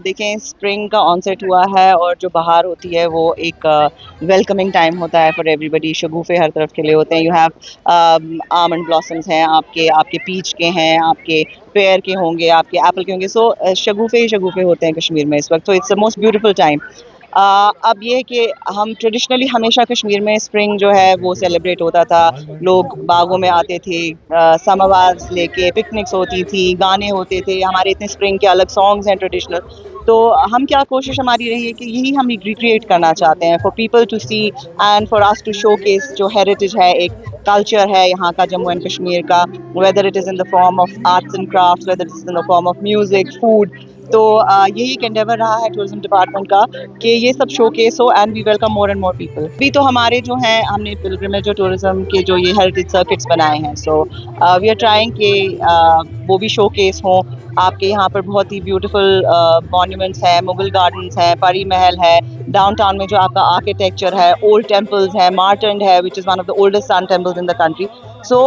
देखें स्प्रिंग का ऑनसेट हुआ है और जो बहार होती है वो एक वेलकमिंग टाइम होता है फॉर एवरीबडी। शगुफे हर तरफ खिले होते हैं। यू हैव आमंड ब्लॉसम्स हैं, आपके आपके पीच के हैं, आपके पेयर के होंगे, आपके एप्पल के होंगे। सो शगुफे ही शगुफे होते हैं कश्मीर में इस वक्त। तो it's the most beautiful time. अब ये है कि हम ट्रेडिशनली हमेशा कश्मीर में स्प्रिंग जो है वो सेलिब्रेट होता था। लोग बागों में आते थे, समरवार्स लेके पिकनिक्स होती थी, गाने होते थे, हमारे इतने स्प्रिंग के अलग सॉन्ग्स हैं ट्रेडिशनल। तो हम क्या कोशिश हमारी रही है कि यही हम रिक्रिएट करना चाहते हैं for people to see and for us to showcase जो हेरिटेज है, एक कल्चर है यहाँ का जम्मू एंड कश्मीर का, whether it is in the form of arts and crafts, whether it is in the form of music, food. तो यही एक एंडेवर रहा है टूरिज्म डिपार्टमेंट का कि ये सब शोकेस हो and we welcome more and more people. अभी तो हमारे जो हैं हमने पिलग्रिमेज जो टूरिज्म के जो ये हेरिटेज सर्किट्स बनाए हैं, सो वी आर ट्राइंग कि वो भी शोकेस हों। आपके यहाँ पर बहुत ही ब्यूटीफुल मॉन्यूमेंट्स हैं, मुगल गार्डन्स हैं, परी महल है, डाउनटाउन में जो आपका आर्किटेक्चर है, ओल्ड टेम्पल्स है, मार्टंड है which is one of the oldest sun temples in the country. So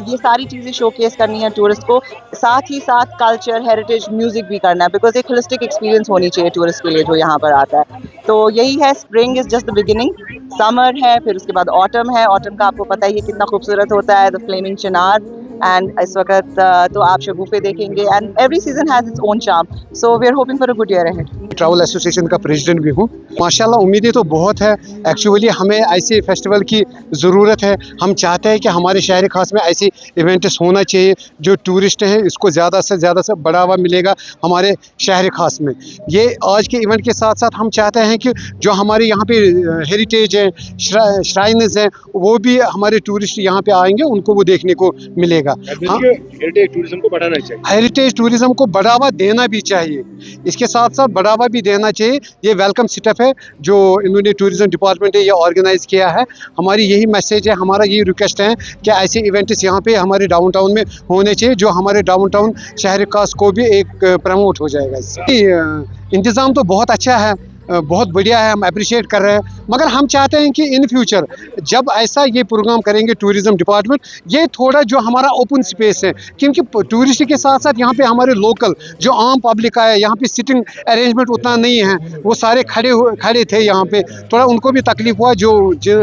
ये सारी चीज़ें शोकेस करनी है टूरिस्ट को, साथ ही साथ कल्चर, हेरिटेज, म्यूजिक भी करना है, बिकॉज एक होलिस्टिक एक्सपीरियंस होनी चाहिए टूरिस्ट के लिए जो यहाँ पर आता है। तो यही है, spring is just the beginning, summer है, फिर उसके बाद ऑटम है। ऑटम का आपको पता ही है कितना खूबसूरत होता है, द फ्लेमिंग चिनार। एंड इस वक्त तो आप शगुफे देखेंगे and every season has its own charm. So we are hoping for a good year ahead. Travel association का प्रेसिडेंट भी हूँ। माशाल्लाह उम्मीदें तो बहुत है। एक्चुअली हमें ऐसे फेस्टिवल की ज़रूरत है। हम चाहते हैं कि हमारे शहर खास में ऐसे इवेंट्स होना चाहिए जो टूरिस्ट हैं इसको ज़्यादा से बढ़ावा मिलेगा हमारे शहर खास में। ये आज के इवेंट के साथ साथ हम चाहते हैं कि जो हमारे यहाँ पे हेरिटेज है, श्राइन्स हैं, वो भी हमारे टूरिस्ट यहाँ पे आएंगे उनको वो देखने को मिलेगा। हेरिटेज टूरिज्म को बढ़ाना चाहिए। हेरिटेज टूरिज्म को बढ़ावा देना भी चाहिए, इसके साथ साथ बढ़ावा भी देना चाहिए। ये वेलकम स्टेप है जो इन्होंने टूरिज्म डिपार्टमेंट ने ये ऑर्गेनाइज किया है। हमारी यही मैसेज है, हमारा यही रिक्वेस्ट है कि ऐसे इवेंट्स यहाँ पे हमारे डाउनटाउन में होने चाहिए जो हमारे डाउनटाउन शहर खास को भी एक प्रमोट हो जाएगा इससे। इंतज़ाम तो बहुत अच्छा है, बहुत बढ़िया है, हम अप्रिशिएट कर रहे हैं। मगर हम चाहते हैं कि इन फ्यूचर जब ऐसा ये प्रोग्राम करेंगे टूरिज्म डिपार्टमेंट, ये थोड़ा जो हमारा ओपन स्पेस है, क्योंकि टूरिस्ट के साथ साथ यहाँ पे हमारे लोकल जो आम पब्लिक आए, यहाँ पे सिटिंग अरेंजमेंट उतना नहीं है, वो सारे खड़े थे यहाँ पे, थोड़ा उनको भी तकलीफ हुआ। जो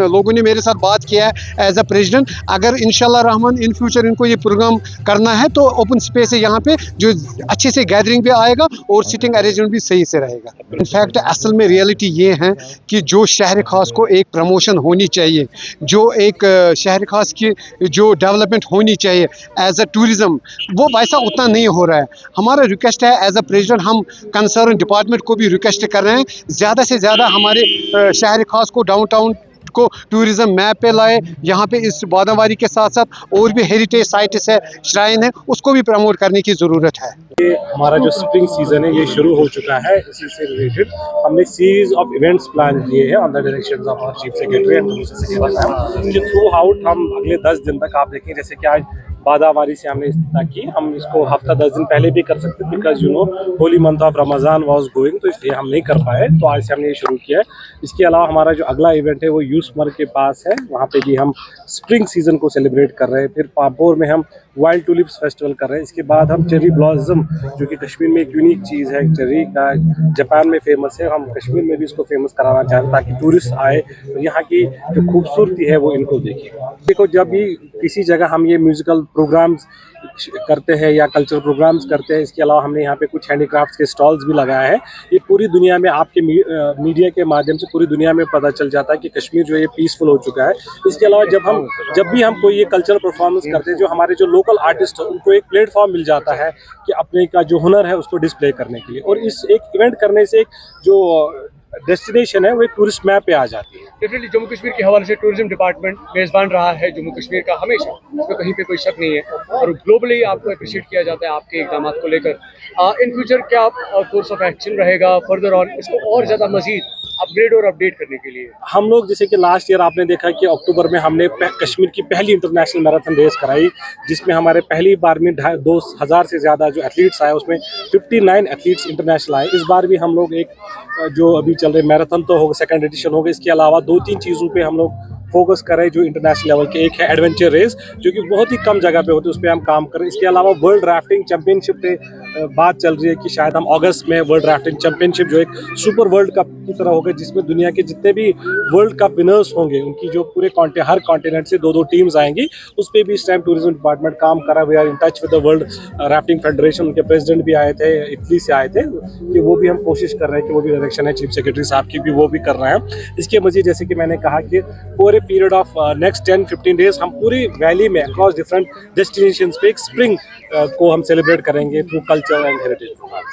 लोगों ने मेरे साथ बात किया है एज अ प्रेसिडेंट, अगर इंशाल्लाह रहमान इन फ्यूचर इनको ये प्रोग्राम करना है तो ओपन स्पेस है यहाँ पे, जो अच्छे से गैदरिंग भी आएगा और सिटिंग अरेंजमेंट भी सही से रहेगा। इनफैक्ट असल में रियलिटी ये है कि जो शहर खास को एक प्रमोशन होनी चाहिए, जो एक शहर खास की जो डेवलपमेंट होनी चाहिए एज अ टूरिज्म, वो वैसा उतना नहीं हो रहा है। हमारा रिक्वेस्ट है एज अ प्रेसिडेंट, हम कंसर्न डिपार्टमेंट को भी रिक्वेस्ट कर रहे हैं ज़्यादा से ज़्यादा हमारे शहर खास को, डाउनटाउन को टूरिज्म मैप पे लाए। यहाँ पे इस बादावारी के साथ साथ और भी हेरिटेज साइट्स है, श्राइन है, उसको भी प्रमोट करने की ज़रूरत है। ये हमारा जो स्प्रिंग सीजन है ये शुरू हो चुका है। इसी से रिलेटेड हमने सीरीज ऑफ इवेंट्स प्लान किए हैं under direction of our chief secretary and जो थ्रू आउट हम अगले 10 दिन तक, आप देखें जैसे कि आज बादावारी से हमने इस्तेमाल की, हम इसको हफ्ता 10 दिन पहले भी कर सकते because you know Holi month of Ramzan was going, तो इसलिए हम नहीं कर पाए, तो आज से हमने ये शुरू किया है। इसके अलावा हमारा जो अगला इवेंट है वो यूसमर के पास है, वहाँ पे भी हम स्प्रिंग सीजन को सेलिब्रेट कर रहे हैं। फिर पापोर में हम वाइल्ड टूलिप्स फेस्टिवल कर रहे हैं। इसके बाद हम चेरी ब्लॉसम, जो कि कश्मीर में एक यूनिक चीज़ है, चेरी का जापान में फेमस है, हम कश्मीर में भी इसको फेमस कराना चाहते हैं ताकि टूरिस्ट आए तो यहाँ की जो खूबसूरती है वो इनको देखें। देखो, जब भी किसी जगह हम ये म्यूज़िकल प्रोग्राम्स करते हैं या कल्चरल प्रोग्राम्स करते हैं, इसके अलावा हमने यहाँ पे कुछ हैंडीक्राफ्ट्स के स्टॉल्स भी लगाए हैं। ये पूरी दुनिया में आपके मीडिया के माध्यम से पूरी दुनिया में पता चल जाता है कि कश्मीर जो है पीसफुल हो चुका है। इसके अलावा जब भी हम कोई ये कल्चरल परफॉर्मेंस करते हैं, जो हमारे जो लोकल आर्टिस्ट हैं उनको एक प्लेटफॉर्म मिल जाता है कि अपने का जो हुनर है उसको डिस्प्ले करने के लिए, और इस एक इवेंट करने से एक जो डेस्टिनेशन है वो एक टूरिस्ट मैप पे आ जाती है। डेफिनेटली जम्मू कश्मीर के हवाले से टूरिज्म डिपार्टमेंट मेज़बान रहा है जम्मू कश्मीर का हमेशा, उसमें कहीं पे कोई शक नहीं है, और ग्लोबली आपको अप्रिशिएट किया जाता है आपके इक़दाम को लेकर। इन फ्यूचर क्या कोर्स ऑफ एक्शन रहेगा फर्दर ऑन इसको और ज़्यादा मजीद अपग्रेड और अपडेट करने के लिए? हम लोग जैसे कि लास्ट ईयर आपने देखा कि अक्टूबर में हमने कश्मीर की पहली इंटरनेशनल मैराथन रेस कराई, जिसमें हमारे पहली बार में 2,000 से ज़्यादा जो एथलीट्स आए, उसमें 59 एथलीट्स इंटरनेशनल आए। इस बार भी हम लोग एक जो अभी चल रहे मैराथन तो होगा, सेकंड एडिशन होगा, इसके अलावा 2-3 चीज़ों पे हम लोग फोकस करें जो इंटरनेशनल लेवल के। एक है एडवेंचर रेस जो कि बहुत ही कम जगह पे होती है, उस पर हम काम करें। इसके अलावा वर्ल्ड राफ्टिंग चैंपियनशिप पे बात चल रही है कि शायद हम अगस्त में वर्ल्ड राफ्टिंग चैंपियनशिप जो एक सुपर वर्ल्ड कप की तरह होगा, जिसमें दुनिया के जितने भी वर्ल्ड कप विनर्स होंगे उनकी जो पूरे हर कॉन्टिनेंट से 2-2 टीम्स आएंगी, उस पर भी इस टाइम टूरिज्म डिपार्टमेंट काम कर रहा है। We are in touch with the world rafting federation, उनके प्रेसिडेंट भी आए थे, इटली से आए थे, कि वो भी हम कोशिश कर रहे हैं कि वो भी डायरेक्शन है चीफ सेक्रेटरी साहब की भी, वो भी कर रहे हैं। इसके मजीद जैसे कि मैंने कहा कि पूरे पीरियड ऑफ नेक्स्ट 10-15 डेज हम पूरी वैली में अक्रॉस डिफरेंट डेस्टिनेशंस पे एक स्प्रिंग को हम सेलिब्रेट करेंगे through culture and heritage programme.